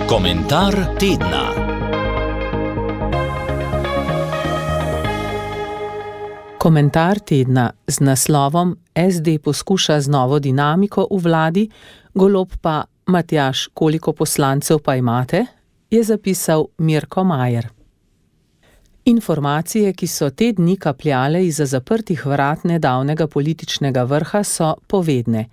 Komentar tedna. Komentar tedna z naslovom SD poskuša z novo dinamiko v vladi, Golob pa Matjaž, koliko poslancev pa imate, je zapisal Mirko Majer. Informacije, ki so te dni kapljale izza zaprtih vrat nedavnega političnega vrha, so povedne.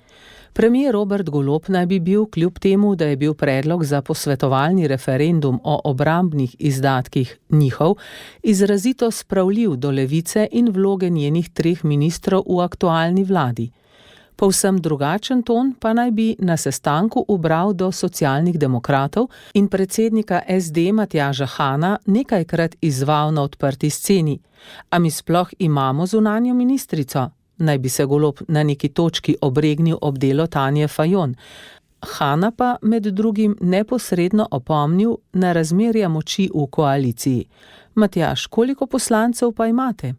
Premier Robert Golob naj bi bil, kljub temu, da je bil predlog za posvetovalni referendum o obrambnih izdatkih njihov, izrazito spravljiv do Levice in vloge njenih 3 ministrov v aktualni vladi. Povsem drugačen ton pa naj bi na sestanku ubral do Socialnih demokratov in predsednika SD Matjaža Hana nekajkrat izzval na odprti sceni. A mi sploh imamo zunanjo ministrico? Naj bi se Golob na neki točki obregnil ob delo Tanje Fajon. Hana pa med drugim neposredno opomnil na razmerja moči v koaliciji. Matjaž, koliko poslancev pa imate?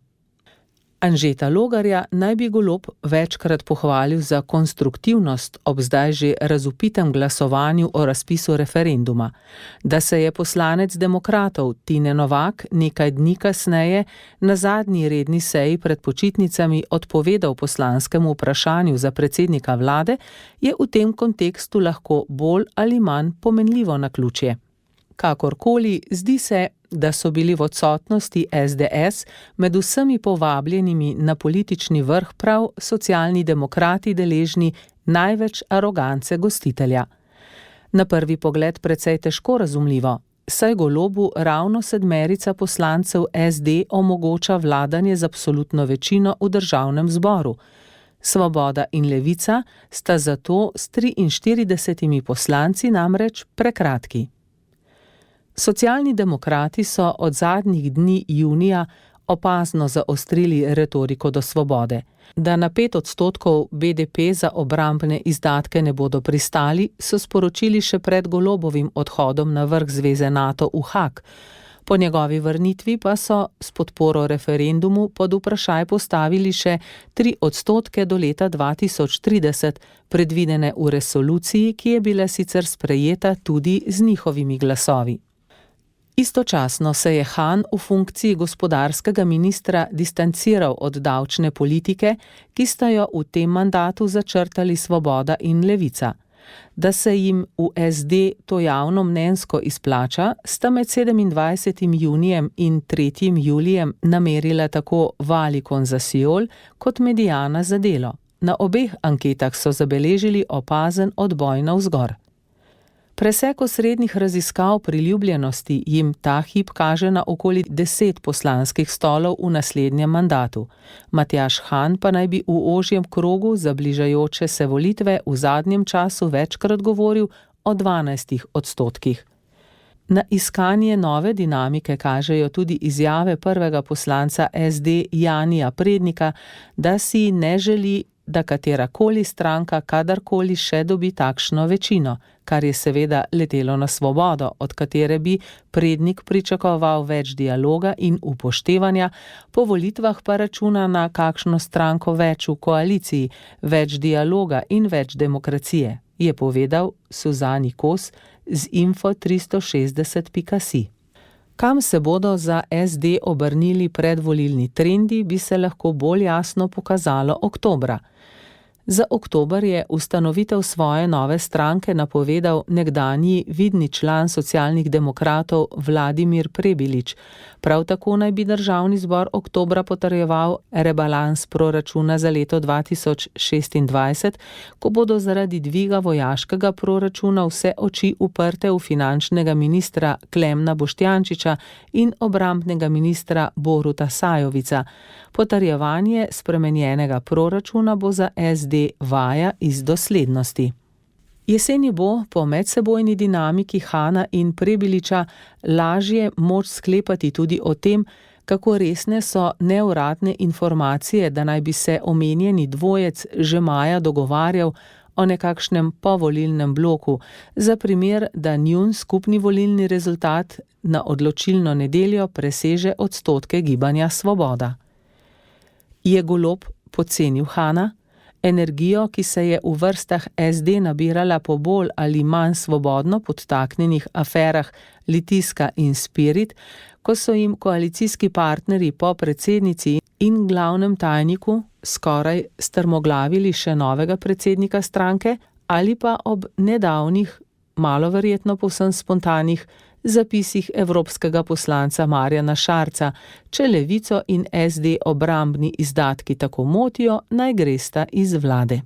Anžeta Logarja naj bi Golob večkrat pohvalil za konstruktivnost ob zdaj že razupitem glasovanju o razpisu referenduma. Da se je poslanec demokratov Tine Novak nekaj dni kasneje na zadnji redni seji pred počitnicami odpovedal poslanskemu vprašanju za predsednika vlade, je v tem kontekstu lahko bolj ali manj pomenljivo naključje. Kakorkoli, zdi se, da so bili v odsotnosti SDS med vsemi povabljenimi na politični vrh prav Socialni demokrati deležni največ arogance gostitelja. Na prvi pogled precej težko razumljivo, saj Golobu ravno 7 poslancev SD omogoča vladanje z absolutno večino v državnem zboru. Svoboda in Levica sta zato s 43 poslanci namreč prekratki. Socialni demokrati so od zadnjih dni junija opazno zaostrili retoriko do svobode. Da na 5% BDP za obrambne izdatke ne bodo pristali, so sporočili še pred Golobovim odhodom na vrh zveze NATO v Haag. Po njegovi vrnitvi pa so s podporo referendumu pod vprašaj postavili še 3% do leta 2030, predvidene v resoluciji, ki je bila sicer sprejeta tudi z njihovimi glasovi. Istočasno se je Han v funkciji gospodarskega ministra distanciral od davčne politike, ki sta jo v tem mandatu začrtali Svoboda in Levica. Da se jim v SD to javno mnenjsko izplača, sta med 27. junijem in 3. julijem namerila tako Valicon za Siol kot Mediana za Delo. Na obeh anketah so zabeležili opazen odboj navzgor. Presek osrednjih raziskav priljubljenosti jim ta hip kaže na okoli 10 poslanskih stolov v naslednjem mandatu. Matjaž Han pa naj bi v ožjem krogu za bližajoče se volitve v zadnjem času večkrat govoril o 12%. Na iskanje nove dinamike kažejo tudi izjave prvega poslanca SD Janija Prednika, da si ne želi, da katerakoli stranka kadarkoli še dobi takšno večino, kar je seveda letelo na Svobodo, od katere bi Prednik pričakoval več dialoga in upoštevanja, po volitvah pa računa na kakšno stranko več v koaliciji, več dialoga in več demokracije, je povedal Suzani Kos z info360.si. Kam se bodo za SD obrnili predvolilni trendi, bi se lahko bolj jasno pokazalo oktobra. Za oktober je ustanovitev svoje nove stranke napovedal nekdanji vidni član Socialnih demokratov Vladimir Prebilič. Prav tako naj bi državni zbor oktobra potrjeval rebalans proračuna za leto 2026, ko bodo zaradi dviga vojaškega proračuna vse oči uprte v finančnega ministra Klemna Boštjančiča in obrambnega ministra Boruta Sajovica. Potrjevanje spremenjenega proračuna bo za SD vaja iz doslednosti. Jeseni bo po medsebojni dinamiki Hana in Prebiliča lažje moč sklepati tudi o tem, kako resne so neuradne informacije, da naj bi se omenjeni dvojec že maja dogovarjal o nekakšnem povolilnem bloku, za primer, da njun skupni volilni rezultat na odločilno nedeljo preseže odstotke gibanja Svoboda. Je Golob podcenil Hana? Energijo, ki se je v vrstah SD nabirala po bolj ali manj svobodno podtaknjenih aferah Litijska in Spirit, ko so jim koalicijski partnerji po predsednici in glavnem tajniku skoraj strmoglavili še novega predsednika stranke, ali pa ob nedavnih, malo verjetno povsem spontanih, zapisih evropskega poslanca Marjana Šarca, če Levico in SD obrambni izdatki tako motijo, naj gresta iz vlade.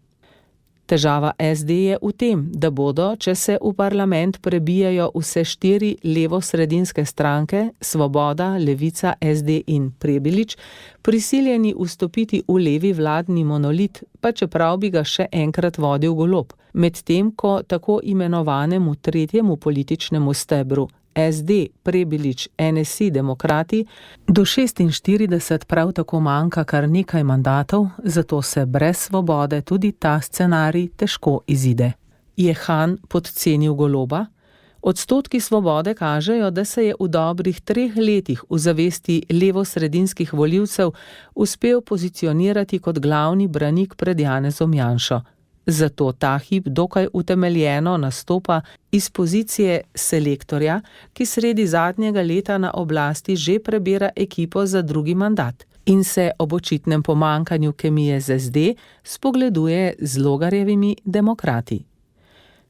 Težava SD je v tem, da bodo, če se v parlament prebijajo vse 4 levo-sredinske stranke, Svoboda, Levica, SD in Prebilič, prisiljeni vstopiti v levi vladni monolit, pa čeprav bi ga še enkrat vodil Golob, medtem ko tako imenovanemu tretjemu političnemu stebru SD, Prebilič, NSI, Demokrati, do 46 prav tako manjka kar nekaj mandatov, zato se brez Svobode tudi ta scenarij težko izide. Je Han podcenil Goloba? Odstotki Svobode kažejo, da se je v dobrih 3 letih v zavesti levo-sredinskih volivcev uspel pozicionirati kot glavni branik pred Janezom Janšo. Zato ta hip dokaj utemeljeno nastopa iz pozicije selektorja, ki sredi zadnjega leta na oblasti že prebira ekipo za drugi mandat in se ob očitnem pomanjkanju kemije z SD spogleduje z Logarjevimi demokrati.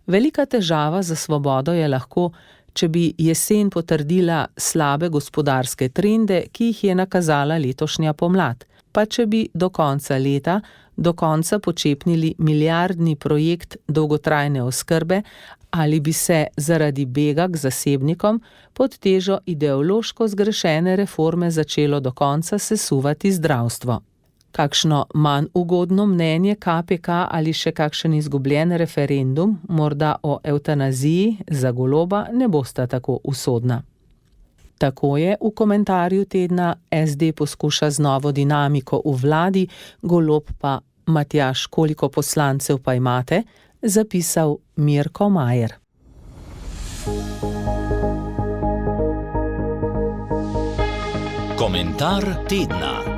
Velika težava za Svobodo je lahko, če bi jesen potrdila slabe gospodarske trende, ki jih je nakazala letošnja pomlad, pa če bi do konca leta do konca počepnili milijardni projekt dolgotrajne oskrbe ali bi se zaradi bega k zasebnikom pod težo ideološko zgrešene reforme začelo do konca sesuvati zdravstvo. Kakšno manj ugodno mnenje KPK ali še kakšen izgubljen referendum, morda o evtanaziji, za Goloba ne bosta tako usodna. Tako je v komentarju tedna SD poskuša z novo dinamiko v vladi, Golob pa Matjaž, koliko poslancev pa imate, zapisal Mirko Majer. Komentar tedna.